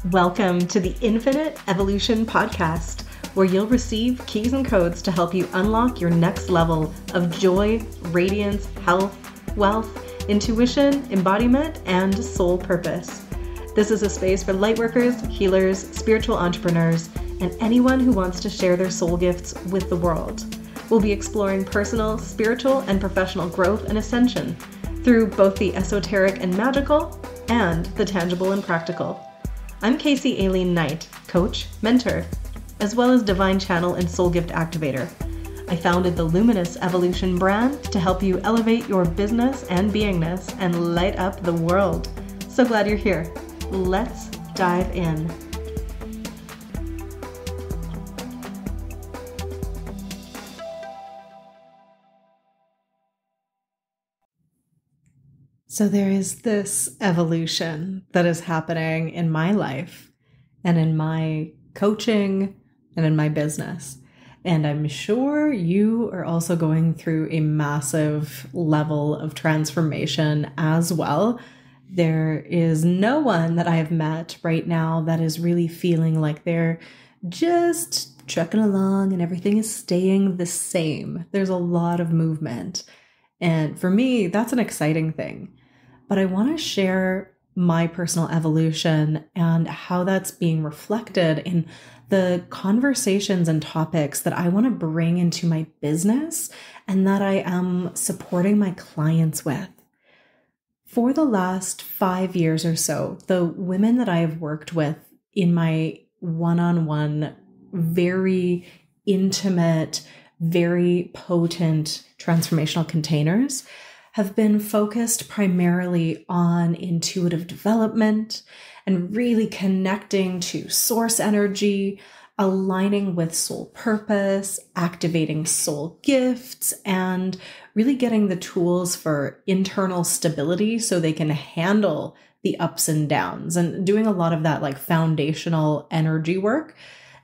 Welcome to the Infinite Evolution Podcast, where you'll receive keys and codes to help you unlock your next level of joy, radiance, health, wealth, intuition, embodiment, and soul purpose. This is a space for lightworkers, healers, spiritual entrepreneurs, and anyone who wants to share their soul gifts with the world. We'll be exploring personal, spiritual, and professional growth and ascension through both the esoteric and magical and the tangible and practical. I'm Casey Aileen Knight, coach, mentor, as well as divine channel and soul gift activator. I founded the Luminous Evolution brand to help you elevate your business and beingness and light up the world. So glad you're here. Let's dive in. So there is this evolution that is happening in my life and in my coaching and in my business. And I'm sure you are also going through a massive level of transformation as well. There is no one that I have met right now that is really feeling like they're just trucking along and everything is staying the same. There's a lot of movement. And for me, that's an exciting thing. But I want to share my personal evolution and how that's being reflected in the conversations and topics that I want to bring into my business and that I am supporting my clients with. For the last 5 years or so, the women that I have worked with in my one-on-one, very intimate, very potent transformational containers have been focused primarily on intuitive development and really connecting to source energy, aligning with soul purpose, activating soul gifts, and really getting the tools for internal stability so they can handle the ups and downs, and doing a lot of that like foundational energy work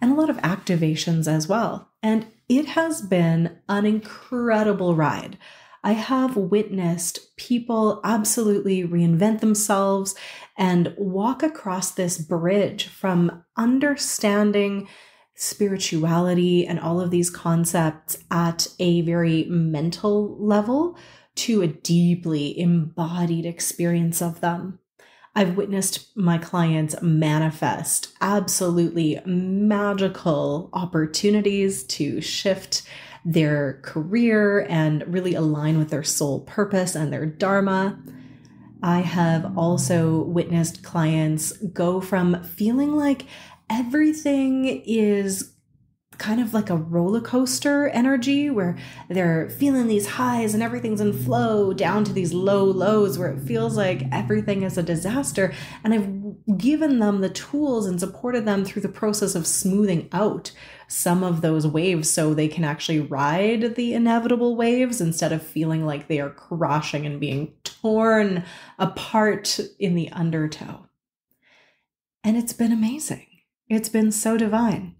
and a lot of activations as well. And it has been an incredible ride. I have witnessed people absolutely reinvent themselves and walk across this bridge from understanding spirituality and all of these concepts at a very mental level to a deeply embodied experience of them. I've witnessed my clients manifest absolutely magical opportunities to shift their career and really align with their soul purpose and their dharma. I have also witnessed clients go from feeling like everything is kind of like a roller coaster energy where they're feeling these highs and everything's in flow down to these low lows where it feels like everything is a disaster. And I've given them the tools and supported them through the process of smoothing out some of those waves so they can actually ride the inevitable waves instead of feeling like they are crashing and being torn apart in the undertow. And it's been amazing. It's been so divine.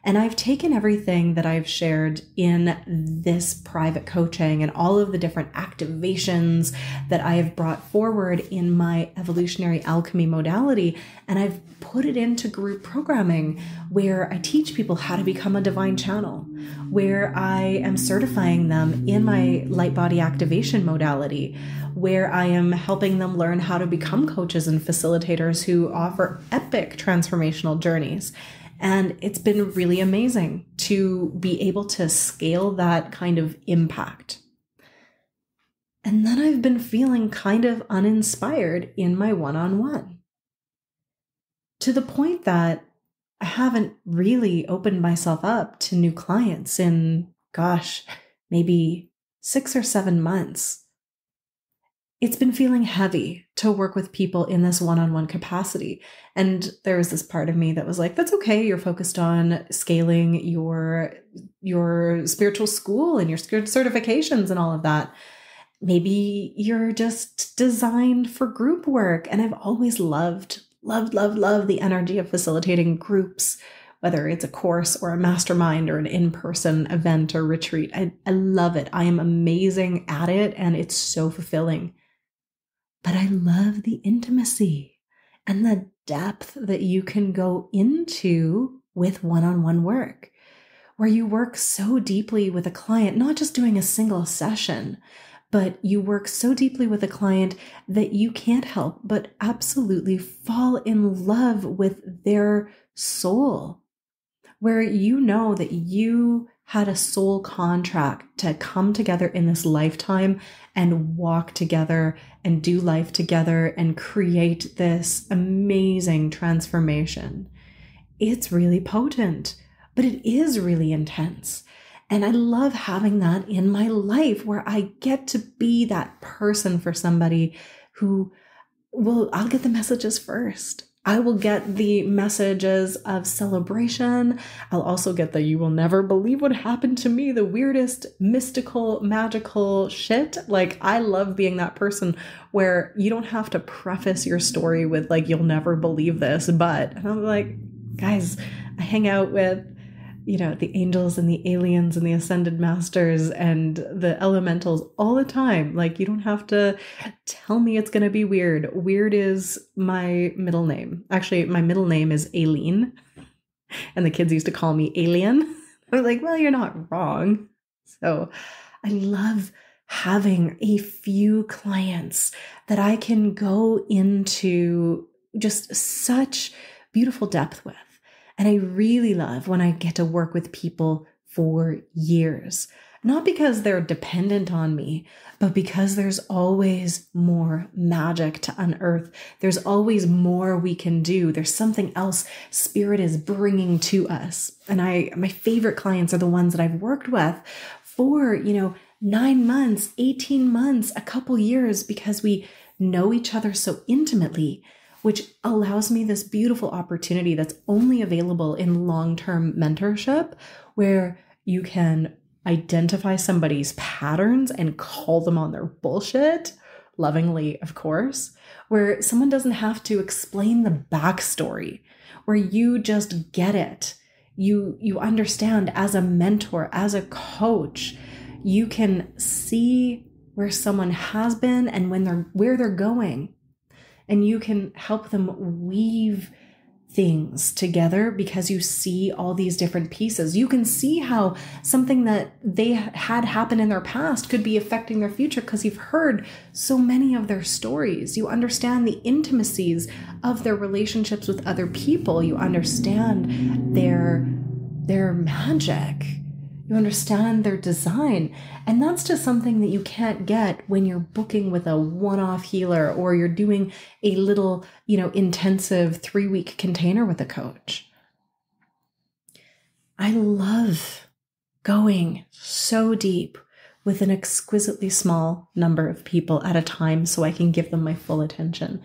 And I've taken everything that I've shared in this private coaching and all of the different activations that I have brought forward in my evolutionary alchemy modality, and I've put it into group programming where I teach people how to become a divine channel, where I am certifying them in my light body activation modality, where I am helping them learn how to become coaches and facilitators who offer epic transformational journeys. And it's been really amazing to be able to scale that kind of impact. And then I've been feeling kind of uninspired in my one-on-one, to the point that I haven't really opened myself up to new clients in, maybe 6 or 7 months. It's been feeling heavy to work with people in this one-on-one capacity. And there was this part of me that was like, that's okay. You're focused on scaling your spiritual school and your certifications and all of that. Maybe you're just designed for group work. And I've always loved the energy of facilitating groups, whether it's a course or a mastermind or an in-person event or retreat. I love it. I am amazing at it and it's so fulfilling. But I love the intimacy and the depth that you can go into with one-on-one work, where you work so deeply with a client, not just doing a single session, but you work so deeply with a client that you can't help but absolutely fall in love with their soul, where you know that you had a soul contract to come together in this lifetime and walk together and do life together and create this amazing transformation. It's really potent, but it is really intense. And I love having that in my life where I get to be that person for somebody who I'll get the messages first. I will get the messages of celebration. I'll also get the you will never believe what happened to me, the weirdest, mystical, magical shit. Like, I love being that person where you don't have to preface your story with like, you'll never believe this, but, and I'm like, guys, I hang out with, the angels and the aliens and the ascended masters and the elementals all the time. Like, you don't have to tell me it's going to be weird. Weird is my middle name. Actually, my middle name is Aileen, and the kids used to call me Alien. I was like, well, you're not wrong. So I love having a few clients that I can go into just such beautiful depth with. And I really love when I get to work with people for years, not because they're dependent on me, but because there's always more magic to unearth. There's always more we can do. There's something else Spirit is bringing to us. And my favorite clients are the ones that I've worked with for, 9 months, 18 months, a couple years, because we know each other so intimately, which allows me this beautiful opportunity that's only available in long-term mentorship, where you can identify somebody's patterns and call them on their bullshit, lovingly, of course, where someone doesn't have to explain the backstory, where you just get it. You understand as a mentor, as a coach, you can see where someone has been and where they're going. And you can help them weave things together because you see all these different pieces. You can see how something that they had happen in their past could be affecting their future because you've heard so many of their stories. You understand the intimacies of their relationships with other people. You understand their magic. You understand their design. And that's just something that you can't get when you're booking with a one-off healer or you're doing a little, intensive 3-week container with a coach. I love going so deep with an exquisitely small number of people at a time so I can give them my full attention.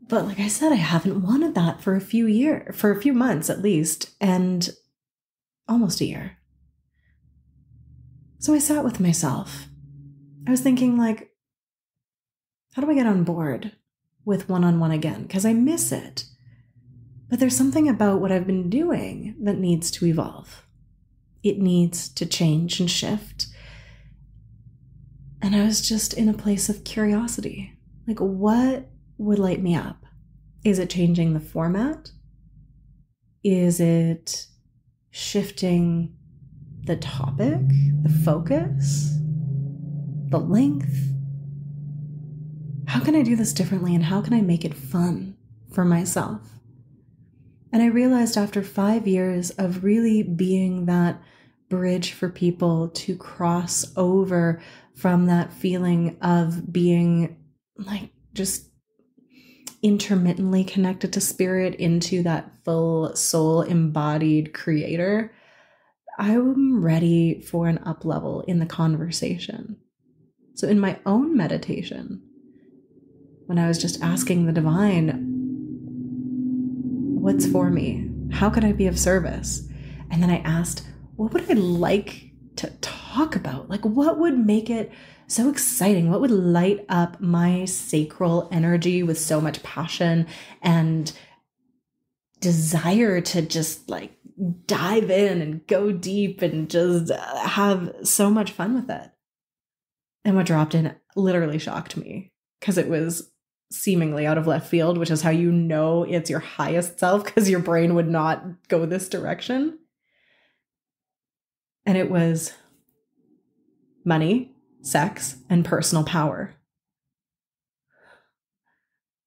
But like I said, I haven't wanted that for a few months at least, and almost a year. So I sat with myself. I was thinking, like, how do I get on board with one-on-one again? Because I miss it. But there's something about what I've been doing that needs to evolve. It needs to change and shift. And I was just in a place of curiosity. Like, what would light me up? Is it changing the format? Is it shifting the topic, the focus, the length? How can I do this differently, and how can I make it fun for myself? And I realized after 5 years of really being that bridge for people to cross over from that feeling of being like just intermittently connected to spirit into that full soul embodied creator, I'm ready for an up level in the conversation. So in my own meditation, when I was just asking the divine, what's for me? How could I be of service? And then I asked, what would I like to talk about? Like, what would make it so exciting? What would light up my sacral energy with so much passion and desire to just like dive in and go deep and just have so much fun with it? And what dropped in literally shocked me because it was seemingly out of left field, which is how you know it's your highest self, because your brain would not go this direction. And it was money, sex, and personal power.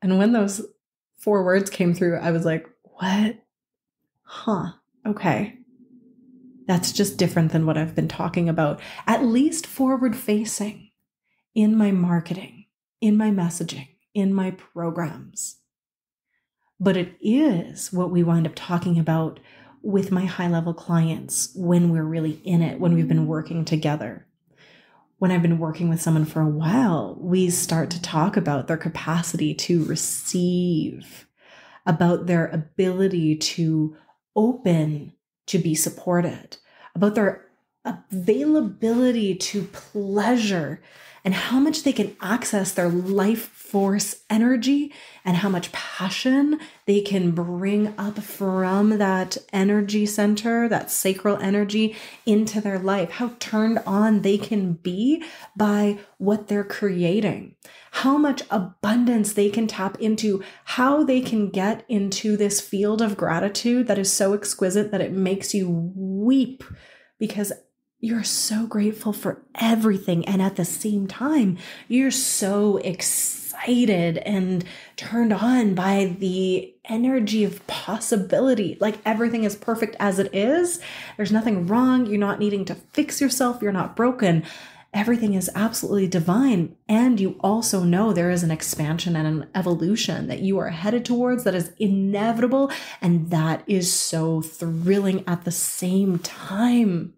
And when those 4 words came through, I was like, what? Huh. Okay. That's just different than what I've been talking about, at least forward facing in my marketing, in my messaging, in my programs. But it is what we wind up talking about with my high level clients when we're really in it, when we've been working together. When I've been working with someone for a while, we start to talk about their capacity to receive, about their ability to open, to be supported, about their availability to pleasure, and how much they can access their life force energy and how much passion they can bring up from that energy center, that sacral energy, into their life, how turned on they can be by what they're creating, how much abundance they can tap into, how they can get into this field of gratitude that is so exquisite that it makes you weep because you're so grateful for everything. And at the same time, you're so excited and turned on by the energy of possibility. Like everything is perfect as it is. There's nothing wrong. You're not needing to fix yourself. You're not broken. Everything is absolutely divine. And you also know there is an expansion and an evolution that you are headed towards that is inevitable. And that is so thrilling at the same time.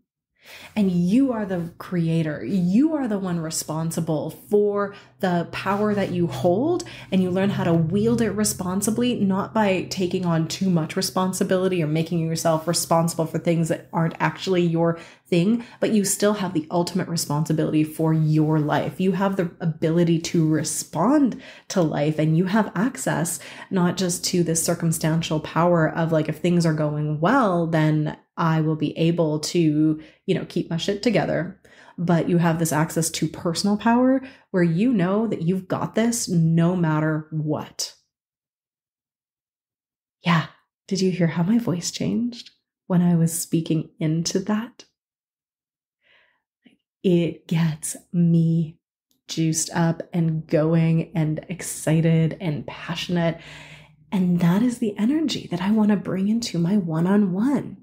And you are the creator. You are the one responsible for the power that you hold, and you learn how to wield it responsibly, not by taking on too much responsibility or making yourself responsible for things that aren't actually your thing, but you still have the ultimate responsibility for your life. You have the ability to respond to life, and you have access not just to this circumstantial power of like, if things are going well, then I will be able to, keep my shit together. But you have this access to personal power where you know that you've got this no matter what. Yeah. Did you hear how my voice changed when I was speaking into that? It gets me juiced up and going and excited and passionate. And that is the energy that I want to bring into my one-on-one.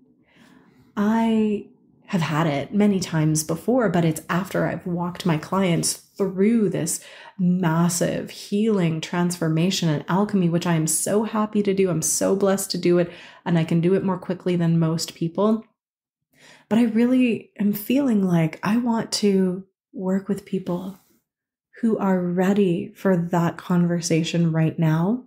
I have had it many times before, but it's after I've walked my clients through this massive healing transformation and alchemy, which I am so happy to do. I'm so blessed to do it, and I can do it more quickly than most people. But I really am feeling like I want to work with people who are ready for that conversation right now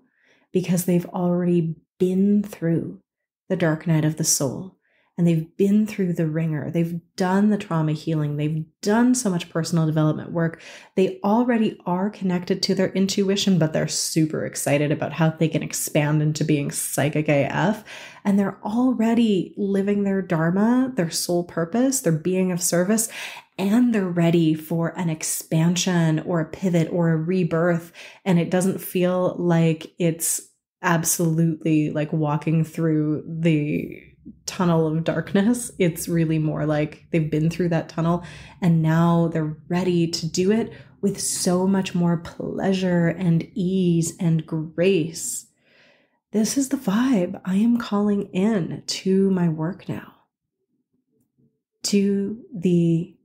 because they've already been through the dark night of the soul. And they've been through the ringer. They've done the trauma healing. They've done so much personal development work. They already are connected to their intuition, but they're super excited about how they can expand into being psychic AF. And they're already living their dharma, their soul purpose, their being of service, and they're ready for an expansion or a pivot or a rebirth. And it doesn't feel like it's absolutely like walking through the tunnel of darkness. It's really more like they've been through that tunnel and now they're ready to do it with so much more pleasure and ease and grace. This is the vibe I am calling in to my work now, to the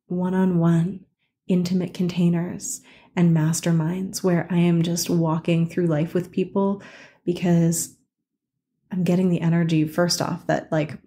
one-on-one intimate containers and masterminds where I am just walking through life with people because I'm getting the energy, first off, that like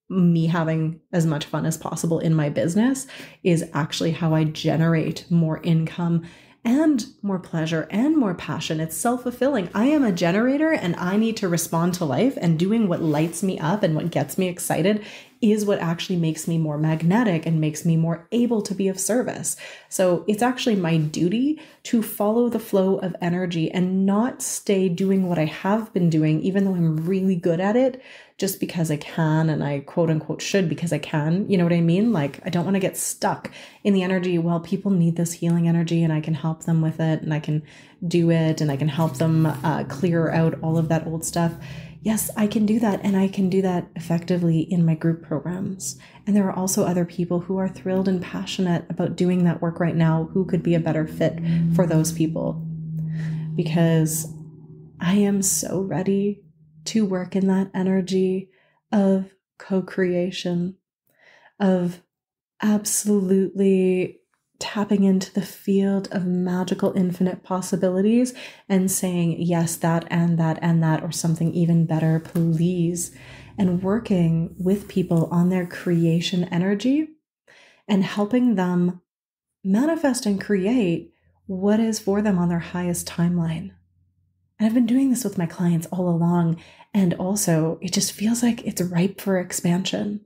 me having as much fun as possible in my business is actually how I generate more income and more pleasure and more passion. It's self-fulfilling. I am a generator and I need to respond to life, and doing what lights me up and what gets me excited is what actually makes me more magnetic and makes me more able to be of service. So it's actually my duty to follow the flow of energy and not stay doing what I have been doing, even though I'm really good at it, just because I can, and I quote unquote should because I can. You know what I mean? Like, I don't want to get stuck in the energy. Well, people need this healing energy and I can help them with it and I can do it and I can help them clear out all of that old stuff. Yes, I can do that, and I can do that effectively in my group programs. And there are also other people who are thrilled and passionate about doing that work right now who could be a better fit for those people. Because I am so ready to work in that energy of co-creation, of absolutely tapping into the field of magical infinite possibilities and saying, yes, that and that and that, or something even better, please. And working with people on their creation energy and helping them manifest and create what is for them on their highest timeline. And I've been doing this with my clients all along. And also, it just feels like it's ripe for expansion.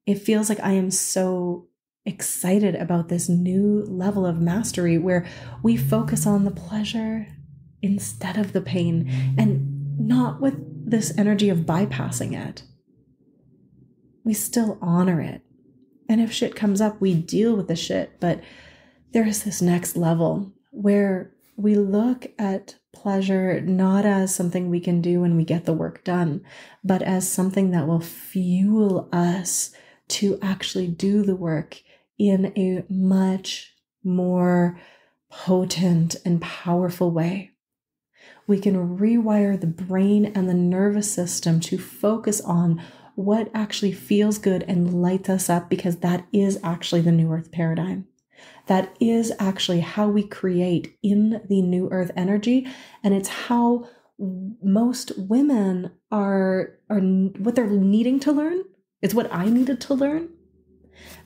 It feels like I am so excited about this new level of mastery where we focus on the pleasure instead of the pain, and not with this energy of bypassing it. We still honor it. And if shit comes up, we deal with the shit. But there is this next level where we look at pleasure not as something we can do when we get the work done, but as something that will fuel us to actually do the work in a much more potent and powerful way. We can rewire the brain and the nervous system to focus on what actually feels good and lights us up, because that is actually the New Earth paradigm. That is actually how we create in the New Earth energy. And it's how most women are what they're needing to learn. It's what I needed to learn,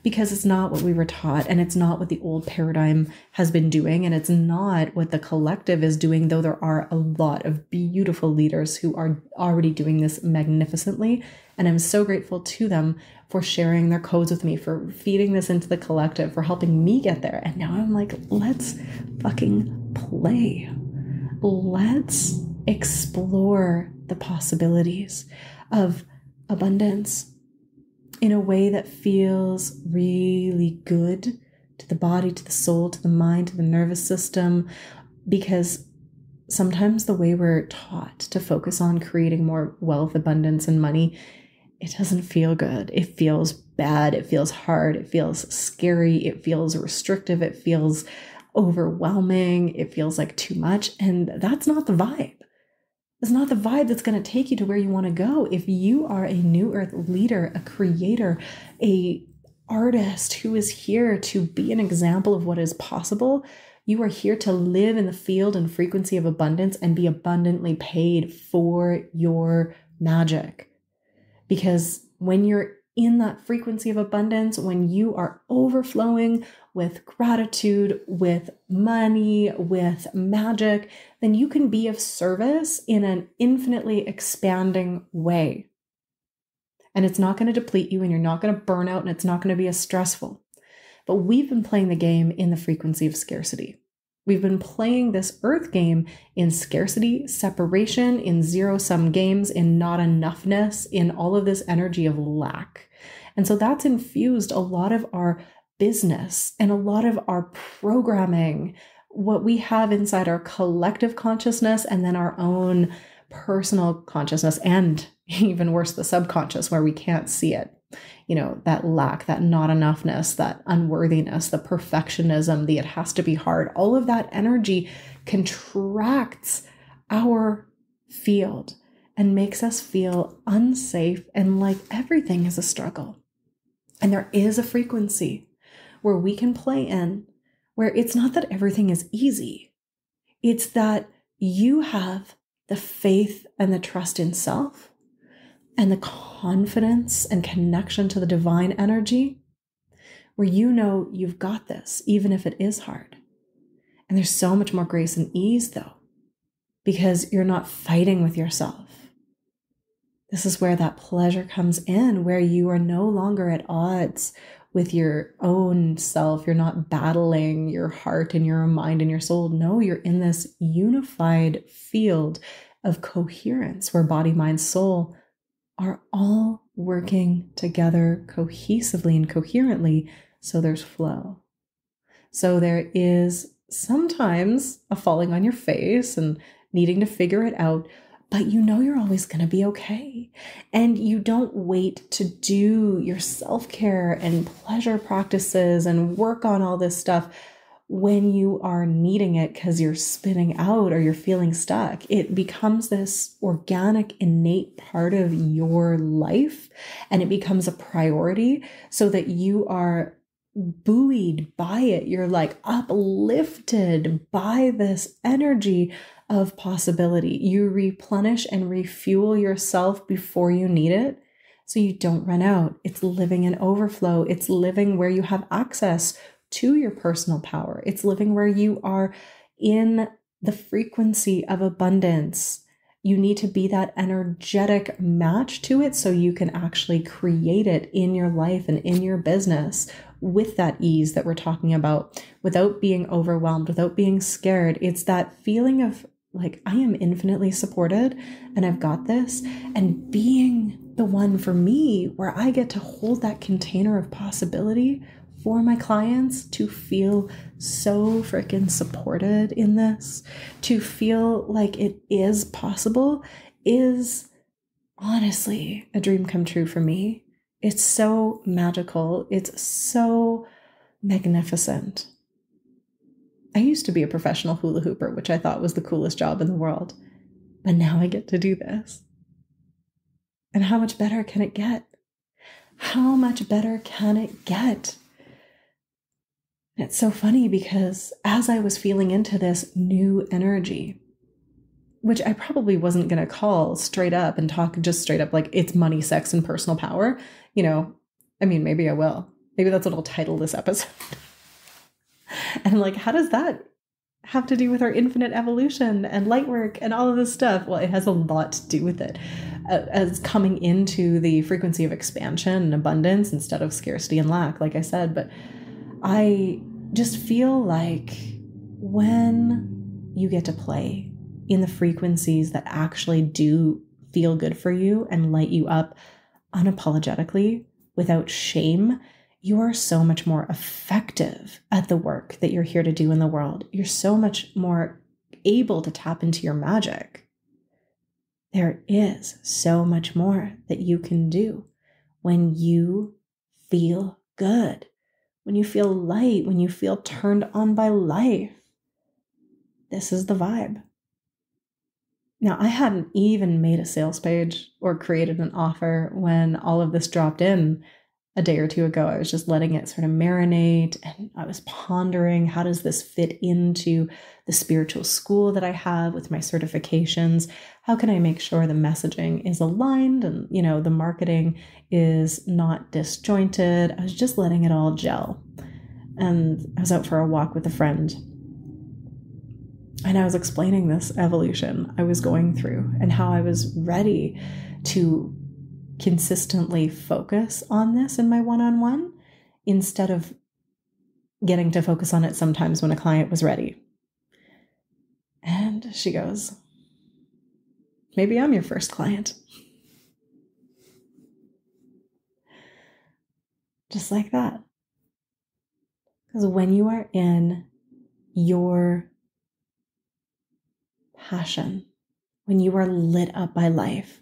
because it's not what we were taught, and it's not what the old paradigm has been doing, and it's not what the collective is doing, though there are a lot of beautiful leaders who are already doing this magnificently. And I'm so grateful to them for sharing their codes with me, for feeding this into the collective, for helping me get there. And now I'm like, let's fucking play. Let's explore the possibilities of abundance in a way that feels really good to the body, to the soul, to the mind, to the nervous system. Because sometimes the way we're taught to focus on creating more wealth, abundance, and money, it doesn't feel good. It feels bad. It feels hard. It feels scary. It feels restrictive. It feels overwhelming. It feels like too much. And that's not the vibe. It's not the vibe that's going to take you to where you want to go. If you are a New Earth leader, a creator, a artist who is here to be an example of what is possible, you are here to live in the field and frequency of abundance and be abundantly paid for your magic. Because when you're in that frequency of abundance, when you are overflowing with gratitude, with money, with magic, then you can be of service in an infinitely expanding way. And it's not going to deplete you, and you're not going to burn out, and it's not going to be as stressful. But we've been playing the game in the frequency of scarcity. We've been playing this earth game in scarcity, separation, in zero-sum games, in not enoughness, in all of this energy of lack. And so that's infused a lot of our business and a lot of our programming, what we have inside our collective consciousness, and then our own personal consciousness, and even worse, the subconscious, where we can't see it. You know, that lack, that not enoughness, that unworthiness, the perfectionism, the it has to be hard, all of that energy contracts our field and makes us feel unsafe and like everything is a struggle. And there is a frequency where we can play in, where it's not that everything is easy. It's that you have the faith and the trust in self and the confidence and connection to the divine energy, where you know you've got this, even if it is hard. And there's so much more grace and ease, though, because you're not fighting with yourself. This is where that pleasure comes in, where you are no longer at odds with your own self. You're not battling your heart and your mind and your soul. No, you're in this unified field of coherence where body, mind, soul are all working together cohesively and coherently. So there's flow. So there is sometimes a falling on your face and needing to figure it out, but you know you're always going to be okay. And you don't wait to do your self-care and pleasure practices and work on all this stuff when you are needing it because you're spinning out or you're feeling stuck. It becomes this organic, innate part of your life, and it becomes a priority so that you are buoyed by it. You're like uplifted by this energy of possibility. You replenish and refuel yourself before you need it, so you don't run out. It's living in overflow. It's living where you have access to your personal power. It's living where you are in the frequency of abundance. You need to be that energetic match to it so you can actually create it in your life and in your business with that ease that we're talking about, without being overwhelmed, without being scared. It's that feeling of like, I am infinitely supported and I've got this, and being the one for me where I get to hold that container of possibility for my clients to feel so freaking supported in this, to feel like it is possible, is honestly a dream come true for me. It's so magical. It's so magnificent. I used to be a professional hula hooper, which I thought was the coolest job in the world. But now I get to do this. And how much better can it get? How much better can it get? It's so funny because as I was feeling into this new energy, which I probably wasn't going to call straight up and talk just straight up like it's money, sex, and personal power, I mean, maybe I will. Maybe that's what I'll title this episode. And like, how does that have to do with our infinite evolution and light work and all of this stuff? Well, it has a lot to do with it, as coming into the frequency of expansion and abundance instead of scarcity and lack, like I said. But I just feel like when you get to play in the frequencies that actually do feel good for you and light you up unapologetically without shame, you are so much more effective at the work that you're here to do in the world. You're so much more able to tap into your magic. There is so much more that you can do when you feel good, when you feel light, when you feel turned on by life. This is the vibe. Now, I hadn't even made a sales page or created an offer when all of this dropped in a day or two ago. I was just letting it sort of marinate, and I was pondering, how does this fit into the spiritual school that I have with my certifications? How can I make sure the messaging is aligned and, the marketing is not disjointed? I was just letting it all gel. And I was out for a walk with a friend, and I was explaining this evolution I was going through and how I was ready to consistently focus on this in my one-on-one instead of getting to focus on it sometimes when a client was ready. And she goes, maybe I'm your first client. Just like that. Because when you are in your passion, when you are lit up by life,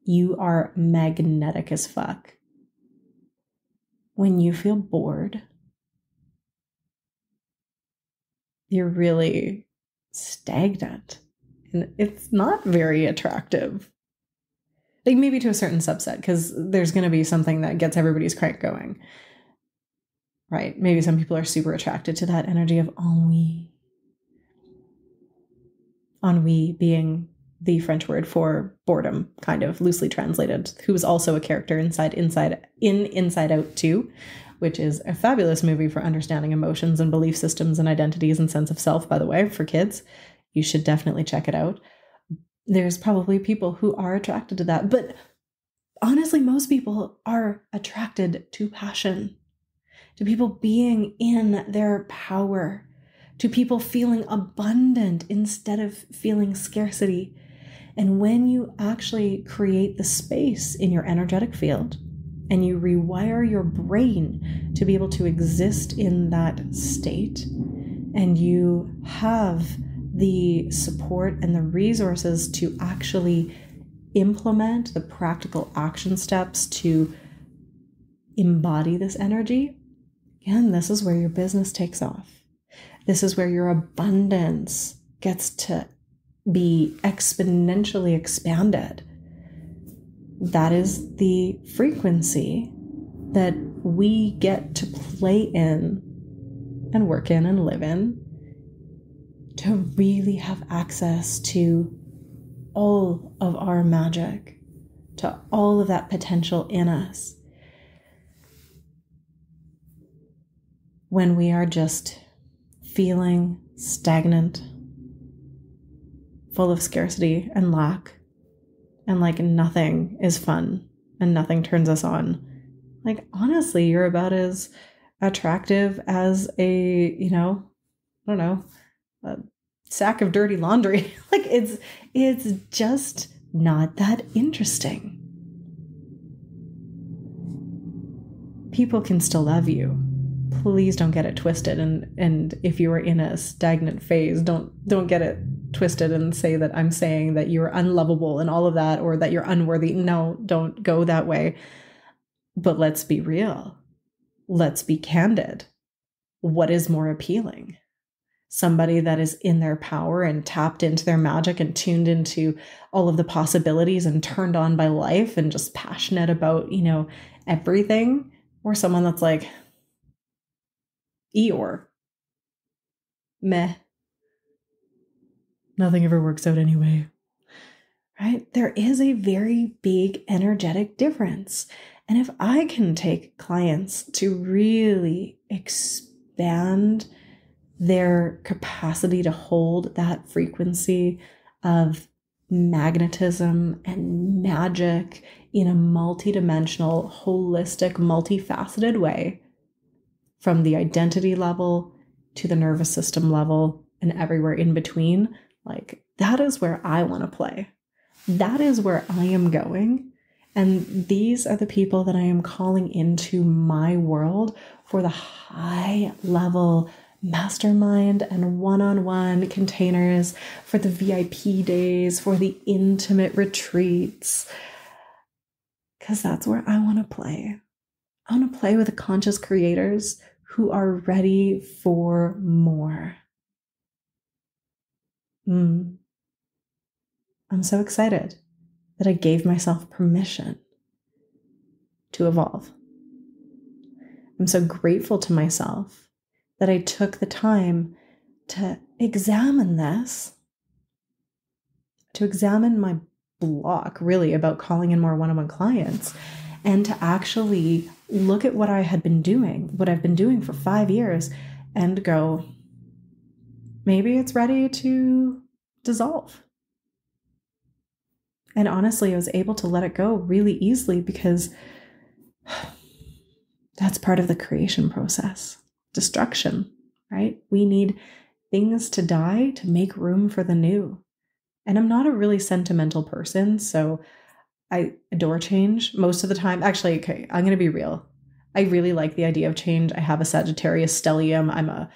you are magnetic as fuck. When you feel bored, you're really stagnant. And it's not very attractive. Like maybe to a certain subset, because there's going to be something that gets everybody's crank going. Right? Maybe some people are super attracted to that energy of ennui. Ennui being the French word for boredom, kind of loosely translated, who is also a character in Inside Out 2, which is a fabulous movie for understanding emotions and belief systems and identities and sense of self, by the way, for kids. You should definitely check it out. There's probably people who are attracted to that, but honestly, most people are attracted to passion, to people being in their power, to people feeling abundant instead of feeling scarcity. And when you actually create the space in your energetic field and you rewire your brain to be able to exist in that state, and you have the support and the resources to actually implement the practical action steps to embody this energy, again, this is where your business takes off. This is where your abundance gets to be exponentially expanded. That is the frequency that we get to play in and work in and live in to really have access to all of our magic, to all of that potential in us. When we are just feeling stagnant, full of scarcity and lack, and like nothing is fun and nothing turns us on, like honestly, you're about as attractive as a, a sack of dirty laundry. Like it's just not that interesting. People can still love you. Please don't get it twisted. And if you are in a stagnant phase, don't get it twisted and say that I'm saying that you're unlovable and all of that, or that you're unworthy. No, don't go that way. But let's be real. Let's be candid. What is more appealing? Somebody that is in their power and tapped into their magic and tuned into all of the possibilities and turned on by life and just passionate about, everything, or someone that's like, Eeyore. Meh. Nothing ever works out anyway. Right? There is a very big energetic difference. And if I can take clients to really expand their capacity to hold that frequency of magnetism and magic in a multidimensional, holistic, multifaceted way, from the identity level to the nervous system level and everywhere in between, like that is where I want to play. That is where I am going. And these are the people that I am calling into my world for the high level mastermind and one-on-one containers, for the VIP days, for the intimate retreats. Because that's where I want to play. I want to play with the conscious creators who are ready for more. I'm so excited that I gave myself permission to evolve. I'm so grateful to myself that I took the time to examine this, to examine my block really about calling in more one-on-one clients, and to actually look at what I had been doing, what I've been doing for 5 years, and go, maybe it's ready to dissolve. And honestly, I was able to let it go really easily because that's part of the creation process. Destruction, right? We need things to die to make room for the new. And I'm not a really sentimental person, so I adore change most of the time. Actually, okay, I'm going to be real. I really like the idea of change. I have a Sagittarius stellium. I'm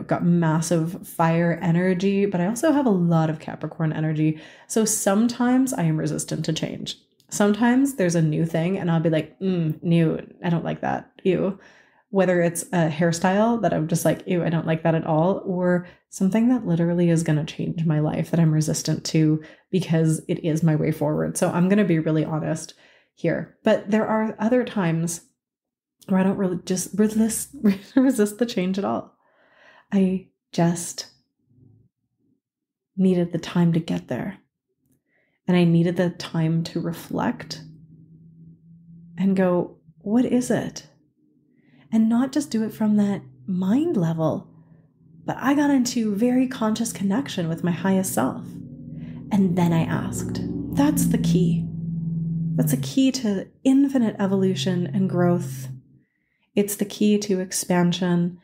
got massive fire energy, but I also have a lot of Capricorn energy. So sometimes I am resistant to change. Sometimes there's a new thing and I'll be like, new, I don't like that. Ew. Whether it's a hairstyle that I'm just like, ew, I don't like that at all, or something that literally is going to change my life that I'm resistant to because it is my way forward. So I'm going to be really honest here. But there are other times where I don't really just resist the change at all. I just needed the time to get there. And I needed the time to reflect and go, what is it? And not just do it from that mind level, but I got into very conscious connection with my highest self. And then I asked. That's the key. That's a key to infinite evolution and growth. It's the key to expansion.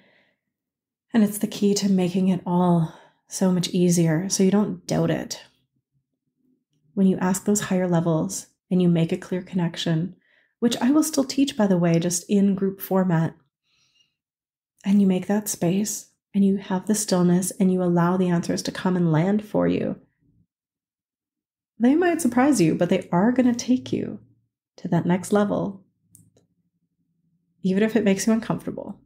And it's the key to making it all so much easier so you don't doubt it. When you ask those higher levels and you make a clear connection, which I will still teach, by the way, just in group format, and you make that space and you have the stillness and you allow the answers to come and land for you, they might surprise you, but they are going to take you to that next level, even if it makes you uncomfortable.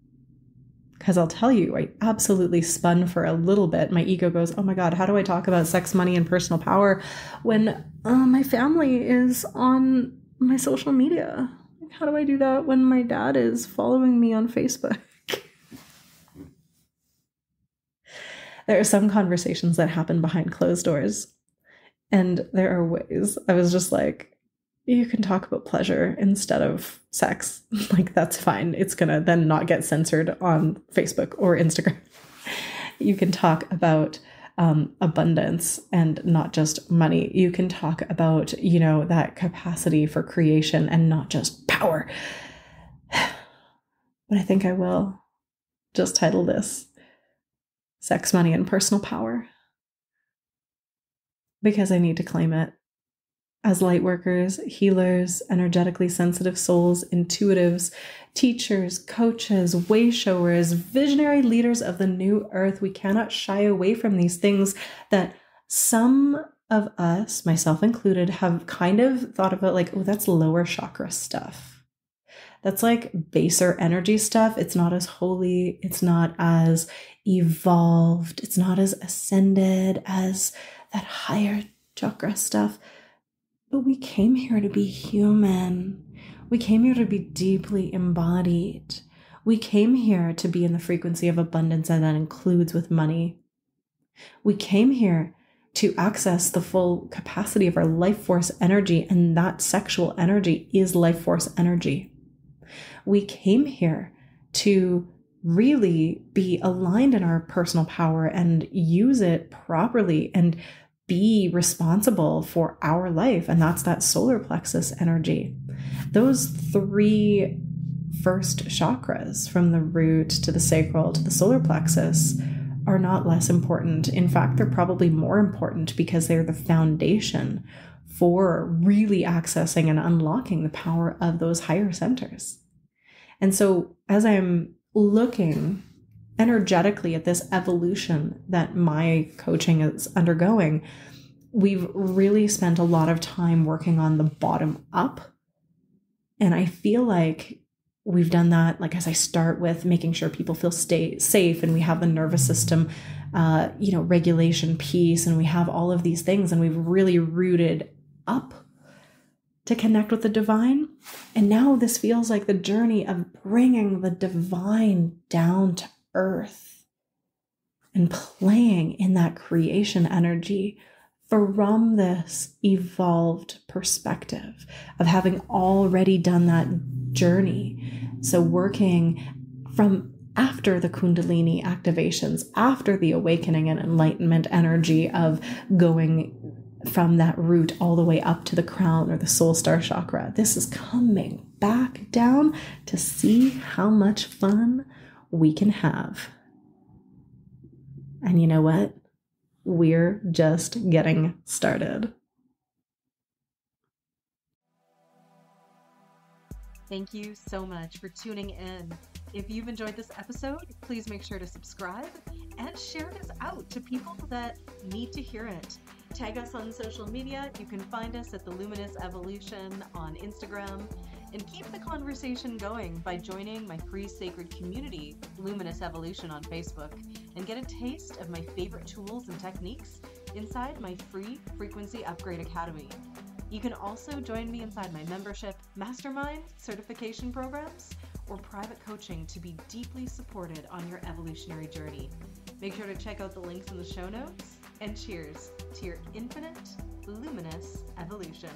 Because I'll tell you, I absolutely spun for a little bit. My ego goes, oh my God, how do I talk about sex, money, and personal power when my family is on my social media? How do I do that when my dad is following me on Facebook? There are some conversations that happen behind closed doors. And there are ways. I was just like, you can talk about pleasure instead of sex. Like, that's fine. It's going to then not get censored on Facebook or Instagram. You can talk about abundance and not just money. You can talk about, that capacity for creation and not just power. But I think I will just title this Sex, Money, and Personal Power, because I need to claim it. As light workers, healers, energetically sensitive souls, intuitives, teachers, coaches, way showers, visionary leaders of the new earth, we cannot shy away from these things that some of us, myself included, have kind of thought about like, oh, that's lower chakra stuff. That's like baser energy stuff. It's not as holy. It's not as evolved. It's not as ascended as that higher chakra stuff. But we came here to be human. We came here to be deeply embodied. We came here to be in the frequency of abundance, and that includes with money. We came here to access the full capacity of our life force energy, and that sexual energy is life force energy. We came here to really be aligned in our personal power and use it properly and be responsible for our life. And that's that solar plexus energy. Those three first chakras, from the root to the sacral to the solar plexus, are not less important. In fact, they're probably more important because they're the foundation for really accessing and unlocking the power of those higher centers. And so as I'm looking energetically at this evolution that my coaching is undergoing, we've really spent a lot of time working on the bottom up. And I feel like we've done that, like, as I start with making sure people feel safe, and we have the nervous system, regulation piece, and we have all of these things, and we've really rooted up to connect with the divine. And now this feels like the journey of bringing the divine down to earth and playing in that creation energy from this evolved perspective of having already done that journey. So working from after the Kundalini activations, after the awakening and enlightenment energy of going from that root all the way up to the crown or the soul star chakra. This is coming back down to see how much fun we can have. And you know what? We're just getting started. Thank you so much for tuning in. If you've enjoyed this episode, please make sure to subscribe and share this out to people that need to hear it. Tag us on social media. You can find us at the Luminous Evolution on Instagram. And keep the conversation going by joining my free sacred community, Luminous Evolution, on Facebook, and get a taste of my favorite tools and techniques inside my free Frequency Upgrade Academy. You can also join me inside my membership, mastermind, certification programs, or private coaching to be deeply supported on your evolutionary journey. Make sure to check out the links in the show notes, and cheers to your infinite, luminous evolution.